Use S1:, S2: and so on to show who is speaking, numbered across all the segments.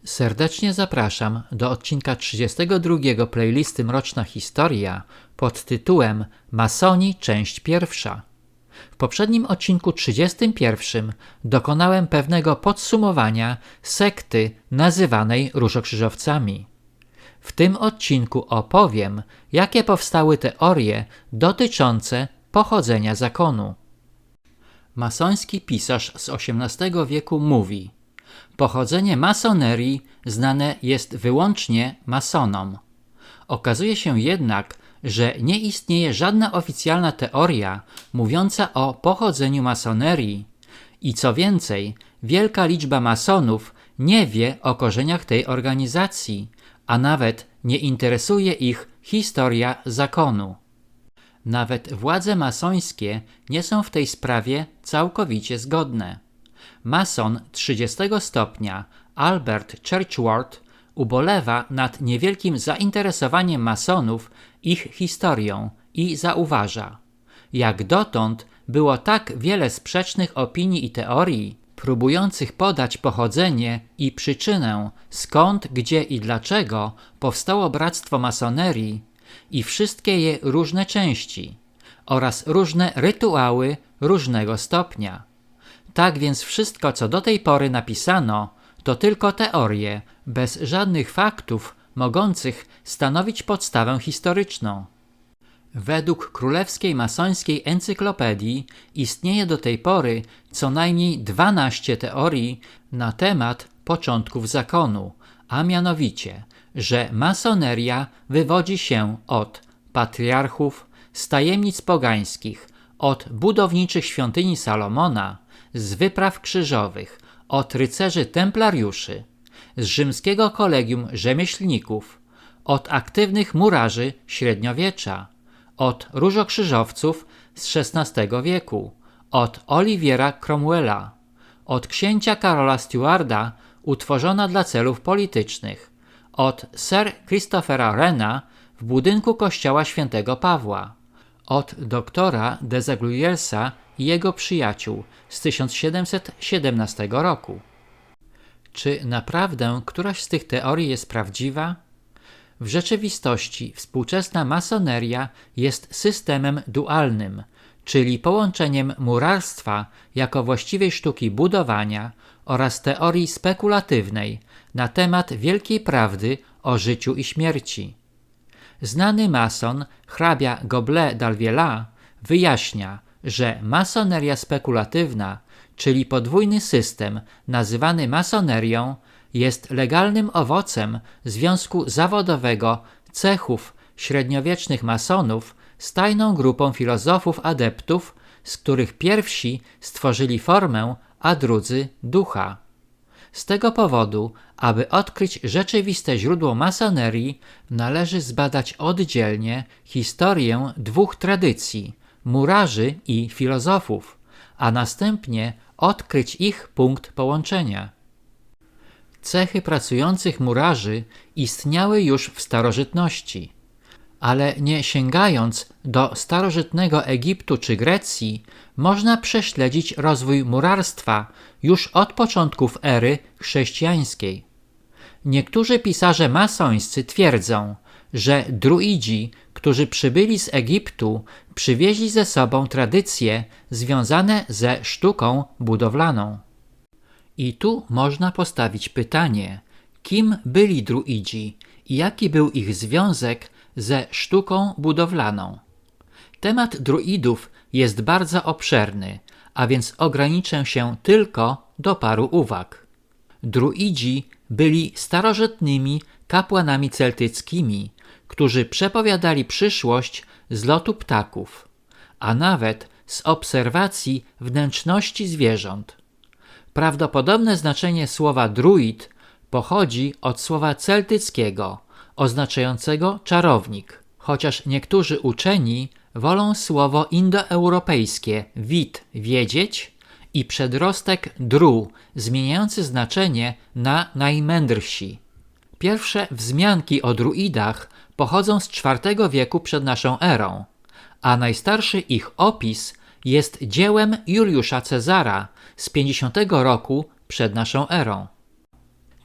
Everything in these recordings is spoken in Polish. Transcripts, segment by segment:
S1: Serdecznie zapraszam do odcinka 32 playlisty Mroczna Historia pod tytułem Masoni, część pierwsza. W poprzednim odcinku 31 dokonałem pewnego podsumowania sekty nazywanej Różokrzyżowcami. W tym odcinku opowiem, jakie powstały teorie dotyczące pochodzenia zakonu. Masoński pisarz z XVIII wieku mówi: pochodzenie masonerii znane jest wyłącznie masonom. Okazuje się jednak, że nie istnieje żadna oficjalna teoria mówiąca o pochodzeniu masonerii i co więcej, wielka liczba masonów nie wie o korzeniach tej organizacji, a nawet nie interesuje ich historia zakonu. Nawet władze masońskie nie są w tej sprawie całkowicie zgodne. Mason 30 stopnia Albert Churchward ubolewa nad niewielkim zainteresowaniem masonów ich historią i zauważa: jak dotąd było tak wiele sprzecznych opinii i teorii, próbujących podać pochodzenie i przyczynę, skąd, gdzie i dlaczego powstało bractwo masonerii i wszystkie je różne części oraz różne rytuały różnego stopnia. Tak więc wszystko, co do tej pory napisano, to tylko teorie, bez żadnych faktów mogących stanowić podstawę historyczną. Według Królewskiej Masońskiej Encyklopedii istnieje do tej pory co najmniej 12 teorii na temat początków zakonu, a mianowicie, że masoneria wywodzi się od patriarchów, z tajemnic pogańskich, od budowniczych świątyni Salomona, z wypraw krzyżowych, od rycerzy templariuszy, z rzymskiego kolegium rzemieślników, od aktywnych murarzy średniowiecza, od różokrzyżowców z XVI wieku, od Oliviera Cromwella, od księcia Karola Stuarda utworzona dla celów politycznych, od Sir Christophera Wrena w budynku kościoła świętego Pawła, od doktora Desaguliers-a i jego przyjaciół z 1717 roku. Czy naprawdę któraś z tych teorii jest prawdziwa? W rzeczywistości współczesna masoneria jest systemem dualnym, czyli połączeniem murarstwa jako właściwej sztuki budowania oraz teorii spekulatywnej na temat wielkiej prawdy o życiu i śmierci. Znany mason hrabia Goblet d'Alviela wyjaśnia, że masoneria spekulatywna, czyli podwójny system nazywany masonerią, jest legalnym owocem związku zawodowego cechów średniowiecznych masonów z tajną grupą filozofów adeptów, z których pierwsi stworzyli formę, a drudzy ducha. Z tego powodu, aby odkryć rzeczywiste źródło masonerii, należy zbadać oddzielnie historię dwóch tradycji – murarzy i filozofów, a następnie odkryć ich punkt połączenia. Cechy pracujących murarzy istniały już w starożytności, ale nie sięgając do starożytnego Egiptu czy Grecji, można prześledzić rozwój murarstwa już od początków ery chrześcijańskiej. Niektórzy pisarze masońscy twierdzą, że druidzi, którzy przybyli z Egiptu, przywieźli ze sobą tradycje związane ze sztuką budowlaną. I tu można postawić pytanie, kim byli druidzi i jaki był ich związek ze sztuką budowlaną. Temat druidów jest bardzo obszerny, a więc ograniczę się tylko do paru uwag. Druidzi byli starożytnymi kapłanami celtyckimi, którzy przepowiadali przyszłość z lotu ptaków, a nawet z obserwacji wnętrzności zwierząt. Prawdopodobne znaczenie słowa druid pochodzi od słowa celtyckiego oznaczającego czarownik, chociaż niektórzy uczeni wolą słowo indoeuropejskie wid wiedzieć i przedrostek dru zmieniający znaczenie na najmędrsi. Pierwsze wzmianki o druidach pochodzą z IV wieku przed naszą erą, a najstarszy ich opis jest dziełem Juliusza Cezara z 50 roku przed naszą erą.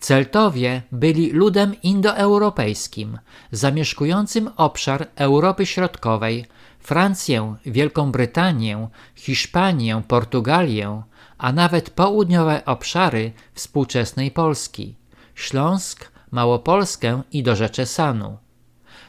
S1: Celtowie byli ludem indoeuropejskim, zamieszkującym obszar Europy Środkowej, Francję, Wielką Brytanię, Hiszpanię, Portugalię, a nawet południowe obszary współczesnej Polski, Śląsk, Małopolskę i dorzeczę Sanu.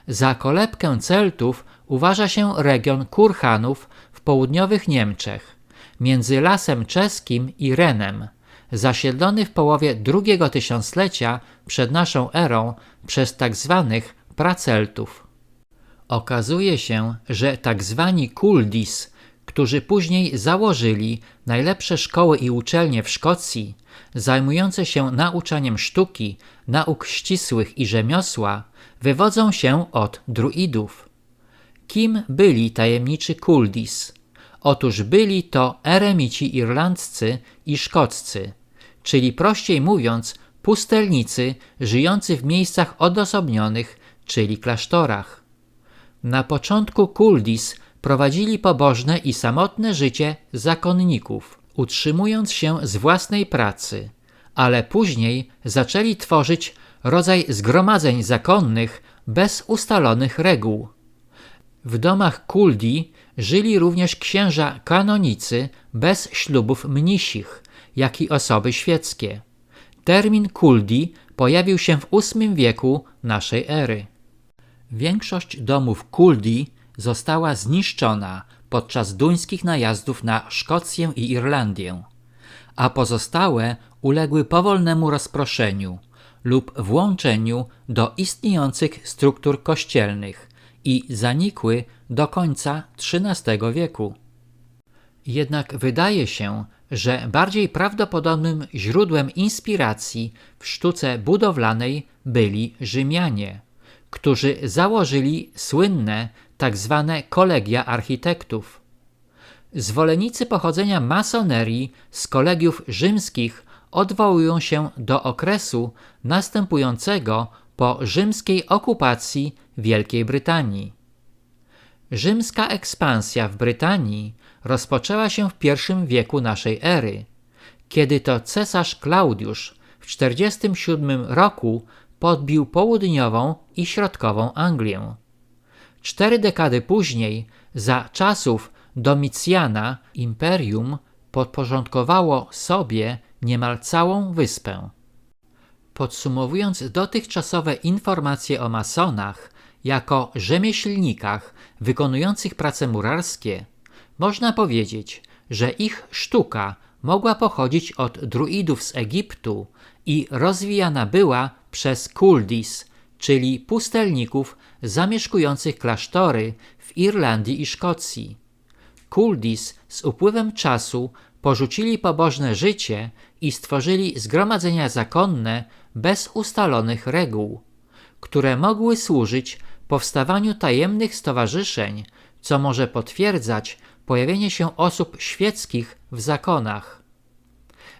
S1: Za kolebkę Celtów uważa się region Kurhanów w południowych Niemczech, między Lasem Czeskim i Renem, zasiedlony w połowie II tysiąclecia przed naszą erą przez tzw. praceltów. Okazuje się, że tzw. kuldis, którzy później założyli najlepsze szkoły i uczelnie w Szkocji, zajmujące się nauczaniem sztuki, nauk ścisłych i rzemiosła, wywodzą się od druidów. Kim byli tajemniczy kuldis? Otóż byli to eremici irlandzcy i szkoccy, czyli prościej mówiąc pustelnicy żyjący w miejscach odosobnionych, czyli klasztorach. Na początku kuldis prowadzili pobożne i samotne życie zakonników, utrzymując się z własnej pracy, ale później zaczęli tworzyć rodzaj zgromadzeń zakonnych bez ustalonych reguł. W domach kuldi żyli również księża kanonicy bez ślubów mnisich, jak i osoby świeckie. Termin kuldi pojawił się w VIII wieku naszej ery. Większość domów kuldi została zniszczona podczas duńskich najazdów na Szkocję i Irlandię, a pozostałe uległy powolnemu rozproszeniu lub włączeniu do istniejących struktur kościelnych i zanikły do końca XIII wieku. Jednak wydaje się, że bardziej prawdopodobnym źródłem inspiracji w sztuce budowlanej byli Rzymianie, którzy założyli słynne tzw. kolegia architektów. Zwolennicy pochodzenia masonerii z kolegiów rzymskich odwołują się do okresu następującego po rzymskiej okupacji Wielkiej Brytanii. Rzymska ekspansja w Brytanii rozpoczęła się w I wieku naszej ery, kiedy to cesarz Klaudiusz w 47 roku podbił południową i środkową Anglię. 4 dekady później, za czasów Domicjana, imperium podporządkowało sobie niemal całą wyspę. Podsumowując dotychczasowe informacje o masonach jako rzemieślnikach wykonujących prace murarskie, można powiedzieć, że ich sztuka mogła pochodzić od druidów z Egiptu i rozwijana była przez kuldis, czyli pustelników zamieszkujących klasztory w Irlandii i Szkocji. Kuldis z upływem czasu porzucili pobożne życie i stworzyli zgromadzenia zakonne bez ustalonych reguł, które mogły służyć powstawaniu tajemnych stowarzyszeń, co może potwierdzać pojawienie się osób świeckich w zakonach.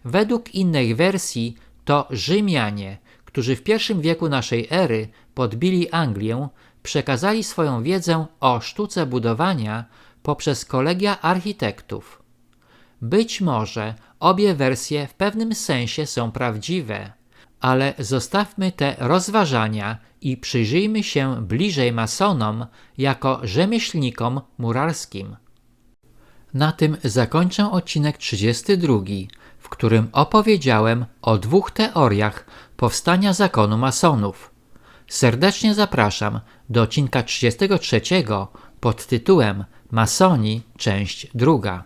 S1: Według innej wersji to Rzymianie, którzy w I wieku naszej ery podbili Anglię, przekazali swoją wiedzę o sztuce budowania poprzez kolegia architektów. Być może obie wersje w pewnym sensie są prawdziwe, ale zostawmy te rozważania i przyjrzyjmy się bliżej masonom jako rzemieślnikom murarskim. Na tym zakończę odcinek 32, w którym opowiedziałem o 2 teoriach powstania zakonu masonów. Serdecznie zapraszam do odcinka 33 pod tytułem Masoni, część 2.